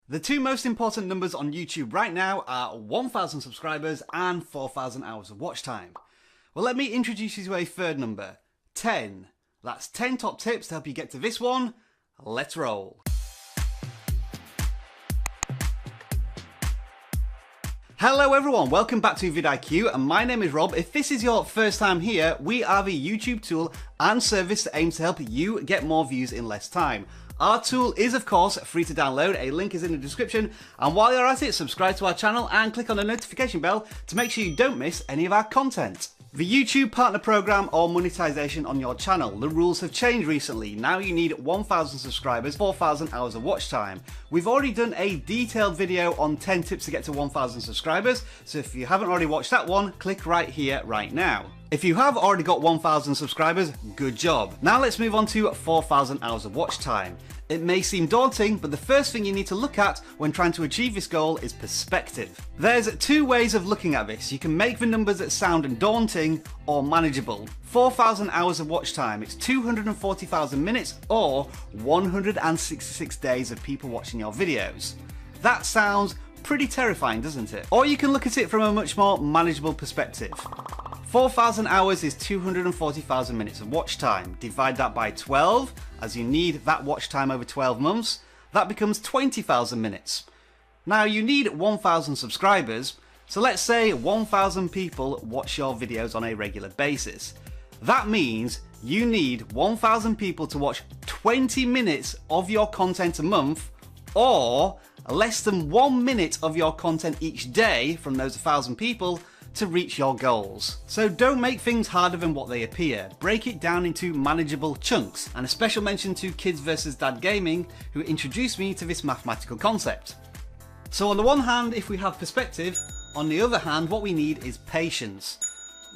The two most important numbers on YouTube right now are 1,000 subscribers and 4,000 hours of watch time. Well, let me introduce you to a third number, 10. That's 10 top tips to help you get to this one. Let's roll. Hello everyone, welcome back to vidIQ and my name is Rob. If this is your first time here, we are the YouTube tool and service that aims to help you get more views in less time. Our tool is of course free to download, a link is in the description, and while you're at it, subscribe to our channel and click on the notification bell to make sure you don't miss any of our content. The YouTube Partner Program or monetization on your channel. The rules have changed recently. Now you need 1,000 subscribers, 4,000 hours of watch time. We've already done a detailed video on 10 tips to get to 1,000 subscribers, so if you haven't already watched that one, click right here, right now. If you have already got 1,000 subscribers, good job. Now let's move on to 4,000 hours of watch time. It may seem daunting, but the first thing you need to look at when trying to achieve this goal is perspective. There's two ways of looking at this. You can make the numbers that sound daunting or manageable. 4,000 hours of watch time, it's 240,000 minutes or 166 days of people watching your videos. That sounds pretty terrifying, doesn't it? Or you can look at it from a much more manageable perspective. 4,000 hours is 240,000 minutes of watch time. Divide that by 12, as you need that watch time over 12 months. That becomes 20,000 minutes. Now you need 1,000 subscribers, so let's say 1,000 people watch your videos on a regular basis. That means you need 1,000 people to watch 20 minutes of your content a month, or less than 1 minute of your content each day from those 1,000 people to reach your goals. So don't make things harder than what they appear. Break it down into manageable chunks. And a special mention to Kids vs Dad Gaming, who introduced me to this mathematical concept. So on the one hand, if we have perspective, on the other hand, what we need is patience.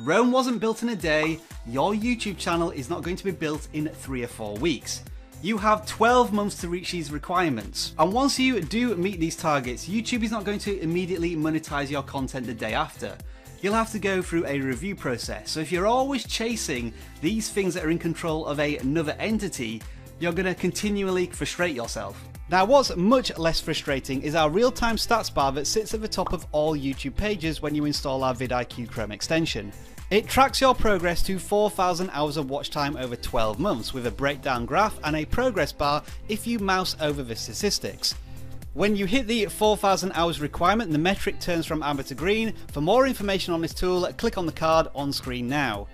Rome wasn't built in a day. Your YouTube channel is not going to be built in 3 or 4 weeks. You have 12 months to reach these requirements. And once you do meet these targets, YouTube is not going to immediately monetize your content the day after. You'll have to go through a review process. So if you're always chasing these things that are in control of another entity, you're going to continually frustrate yourself. Now what's much less frustrating is our real-time stats bar that sits at the top of all YouTube pages when you install our vidIQ Chrome extension. It tracks your progress to 4,000 hours of watch time over 12 months with a breakdown graph and a progress bar if you mouse over the statistics. When you hit the 4,000 hours requirement, the metric turns from amber to green. For more information on this tool, click on the card on screen now.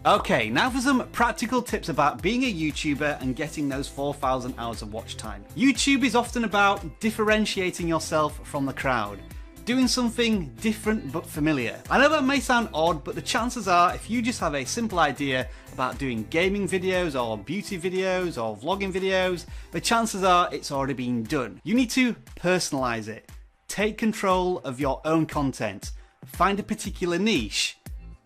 Okay, now for some practical tips about being a YouTuber and getting those 4,000 hours of watch time. YouTube is often about differentiating yourself from the crowd. Doing something different but familiar. I know that may sound odd, but the chances are if you just have a simple idea about doing gaming videos or beauty videos or vlogging videos, the chances are it's already been done. You need to personalize it. Take control of your own content. Find a particular niche.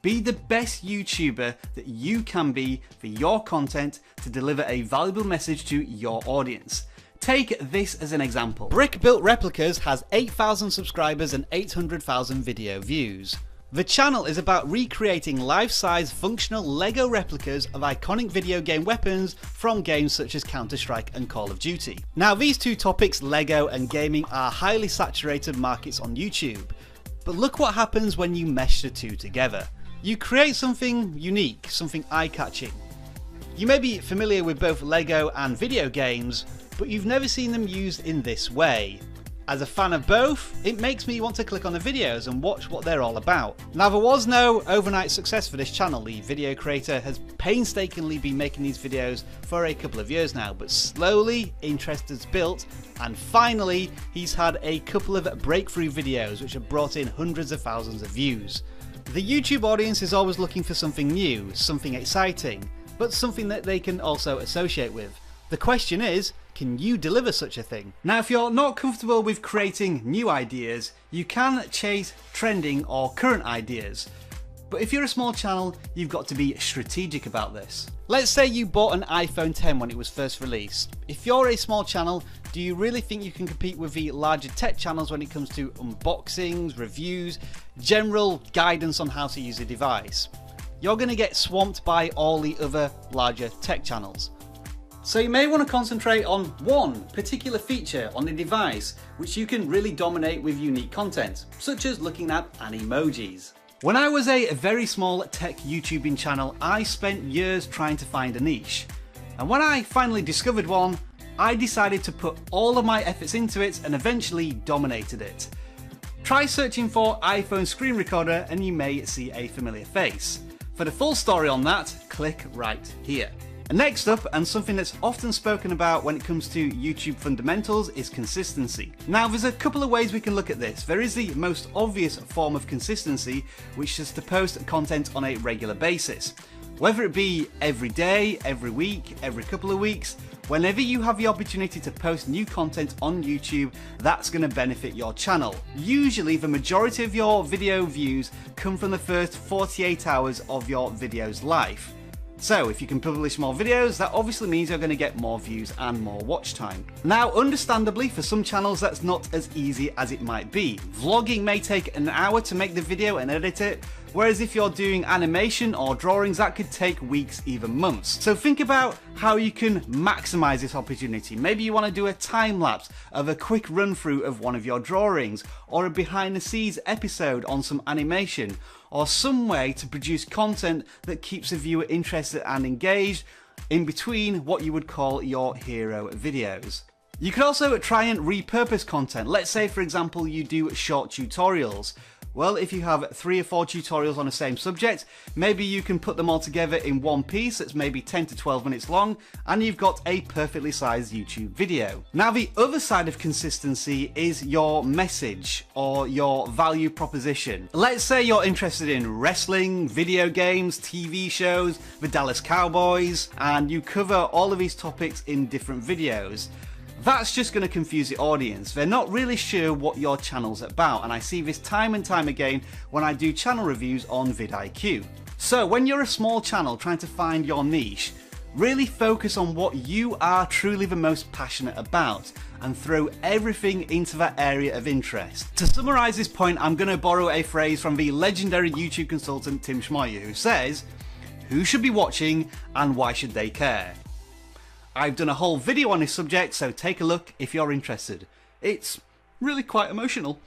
Be the best YouTuber that you can be for your content to deliver a valuable message to your audience. Take this as an example. Brick Built Replicas has 8,000 subscribers and 800,000 video views. The channel is about recreating life-size functional LEGO replicas of iconic video game weapons from games such as Counter-Strike and Call of Duty. Now these two topics, LEGO and gaming, are highly saturated markets on YouTube. But look what happens when you mesh the two together. You create something unique, something eye-catching. You may be familiar with both LEGO and video games, but you've never seen them used in this way. As a fan of both, it makes me want to click on the videos and watch what they're all about. Now there was no overnight success for this channel. The video creator has painstakingly been making these videos for a couple of years now, but slowly interest has built and finally he's had a couple of breakthrough videos which have brought in hundreds of thousands of views. The YouTube audience is always looking for something new, something exciting, but something that they can also associate with. The question is, can you deliver such a thing? Now if you're not comfortable with creating new ideas, you can chase trending or current ideas. But if you're a small channel, you've got to be strategic about this. Let's say you bought an iPhone 10 when it was first released. If you're a small channel, do you really think you can compete with the larger tech channels when it comes to unboxings, reviews, general guidance on how to use a device? You're going to get swamped by all the other larger tech channels. So you may want to concentrate on one particular feature on the device which you can really dominate with unique content, such as looking at animojis. When I was a very small tech YouTubing channel, I spent years trying to find a niche. And when I finally discovered one, I decided to put all of my efforts into it and eventually dominated it. Try searching for iPhone screen recorder and you may see a familiar face. For the full story on that, click right here. Next up, and something that's often spoken about when it comes to YouTube fundamentals, is consistency. Now there's a couple of ways we can look at this. There is the most obvious form of consistency, which is to post content on a regular basis. Whether it be every day, every week, every couple of weeks, whenever you have the opportunity to post new content on YouTube, that's going to benefit your channel. Usually the majority of your video views come from the first 48 hours of your video's life. So if you can publish more videos, that obviously means you're going to get more views and more watch time. Now, understandably, for some channels that's not as easy as it might be. Vlogging may take an hour to make the video and edit it, whereas if you're doing animation or drawings, that could take weeks, even months. So think about how you can maximize this opportunity. Maybe you want to do a time lapse of a quick run through of one of your drawings, or a behind the scenes episode on some animation, or some way to produce content that keeps the viewer interested and engaged in between what you would call your hero videos. You could also try and repurpose content. Let's say, for example, you do short tutorials. Well, if you have 3 or 4 tutorials on the same subject, maybe you can put them all together in one piece that's maybe 10 to 12 minutes long, and you've got a perfectly sized YouTube video. Now, the other side of consistency is your message or your value proposition. Let's say you're interested in wrestling, video games, TV shows, the Dallas Cowboys, and you cover all of these topics in different videos. That's just going to confuse the audience. They're not really sure what your channel's about, and I see this time and time again when I do channel reviews on vidIQ. So when you're a small channel trying to find your niche, really focus on what you are truly the most passionate about and throw everything into that area of interest. To summarize this point, I'm going to borrow a phrase from the legendary YouTube consultant Tim Schmoyer, who says, "Who should be watching and why should they care?" I've done a whole video on this subject, so take a look if you're interested. It's really quite emotional.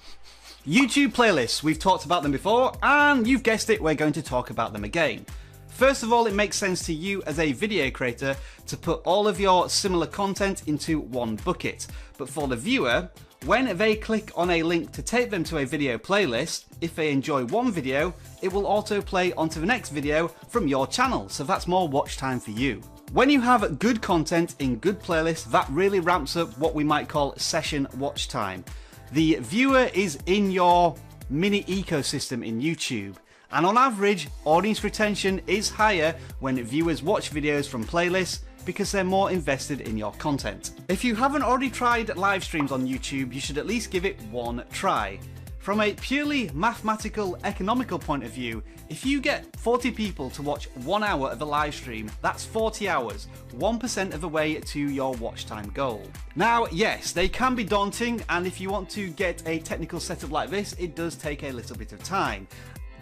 YouTube playlists, we've talked about them before, and you've guessed it, we're going to talk about them again. First of all, it makes sense to you as a video creator to put all of your similar content into one bucket. But for the viewer, when they click on a link to take them to a video playlist, if they enjoy one video, it will autoplay onto the next video from your channel, so that's more watch time for you. When you have good content in good playlists, that really ramps up what we might call session watch time. The viewer is in your mini ecosystem in YouTube, and on average, audience retention is higher when viewers watch videos from playlists because they're more invested in your content. If you haven't already tried live streams on YouTube, you should at least give it one try. From a purely mathematical, economical point of view, if you get 40 people to watch 1 hour of a live stream, that's 40 hours, 1% of the way to your watch time goal. Now, yes, they can be daunting, and if you want to get a technical setup like this, it does take a little bit of time.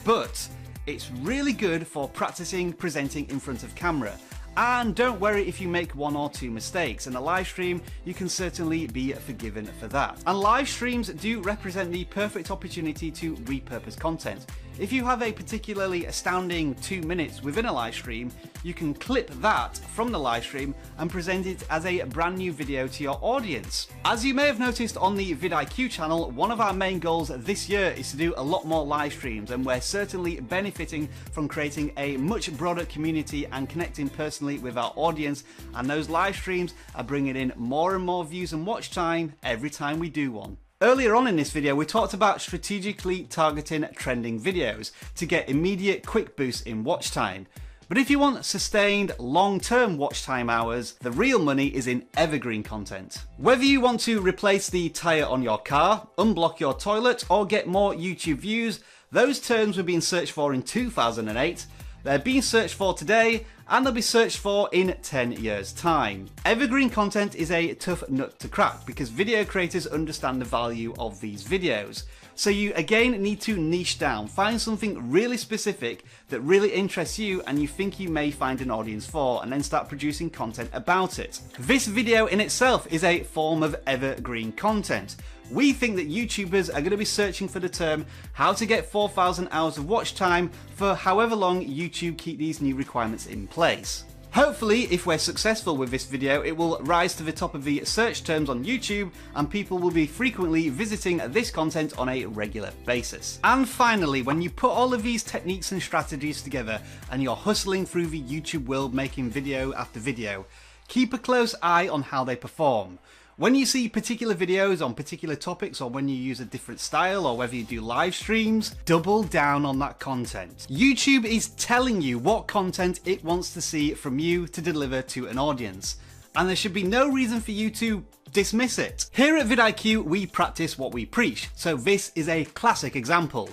But it's really good for practicing presenting in front of camera. And don't worry if you make 1 or 2 mistakes. In a live stream, you can certainly be forgiven for that. And live streams do represent the perfect opportunity to repurpose content. If you have a particularly astounding 2 minutes within a live stream, you can clip that from the live stream and present it as a brand new video to your audience. As you may have noticed on the vidIQ channel, one of our main goals this year is to do a lot more live streams, and we're certainly benefiting from creating a much broader community and connecting personally with our audience, and those live streams are bringing in more and more views and watch time every time we do one. Earlier on in this video, we talked about strategically targeting trending videos to get immediate quick boosts in watch time. But if you want sustained long-term watch time hours, the real money is in evergreen content. Whether you want to replace the tyre on your car, unblock your toilet, or get more YouTube views, those terms were being searched for in 2008. They're being searched for today, and they'll be searched for in 10 years' time. Evergreen content is a tough nut to crack because video creators understand the value of these videos. So you again need to niche down, find something really specific that really interests you and you think you may find an audience for, and then start producing content about it. This video in itself is a form of evergreen content. We think that YouTubers are going to be searching for the term how to get 4,000 hours of watch time for however long YouTube keep these new requirements in place. Hopefully, if we're successful with this video, it will rise to the top of the search terms on YouTube and people will be frequently visiting this content on a regular basis. And finally, when you put all of these techniques and strategies together and you're hustling through the YouTube world making video after video, keep a close eye on how they perform. When you see particular videos on particular topics, or when you use a different style, or whether you do live streams, double down on that content. YouTube is telling you what content it wants to see from you to deliver to an audience, and there should be no reason for you to dismiss it. Here at vidIQ, we practice what we preach, so this is a classic example.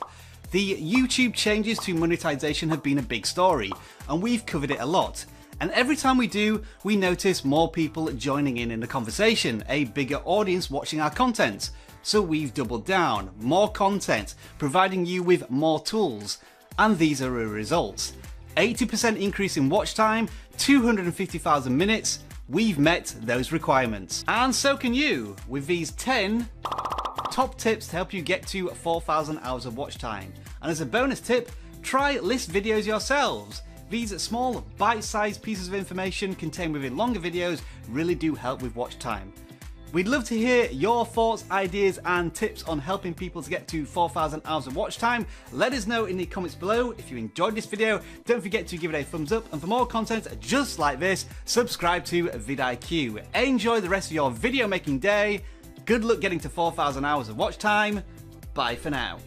The YouTube changes to monetization have been a big story, and we've covered it a lot. And every time we do, we notice more people joining in the conversation, a bigger audience watching our content. So we've doubled down, more content, providing you with more tools. And these are the results. 80% increase in watch time, 250,000 minutes. We've met those requirements. And so can you, with these 10 top tips to help you get to 4,000 hours of watch time. And as a bonus tip, try list videos yourselves. These small, bite-sized pieces of information contained within longer videos really do help with watch time. We'd love to hear your thoughts, ideas and tips on helping people to get to 4,000 hours of watch time. Let us know in the comments below. If you enjoyed this video, don't forget to give it a thumbs up, and for more content just like this, subscribe to vidIQ. Enjoy the rest of your video making day. Good luck getting to 4,000 hours of watch time. Bye for now.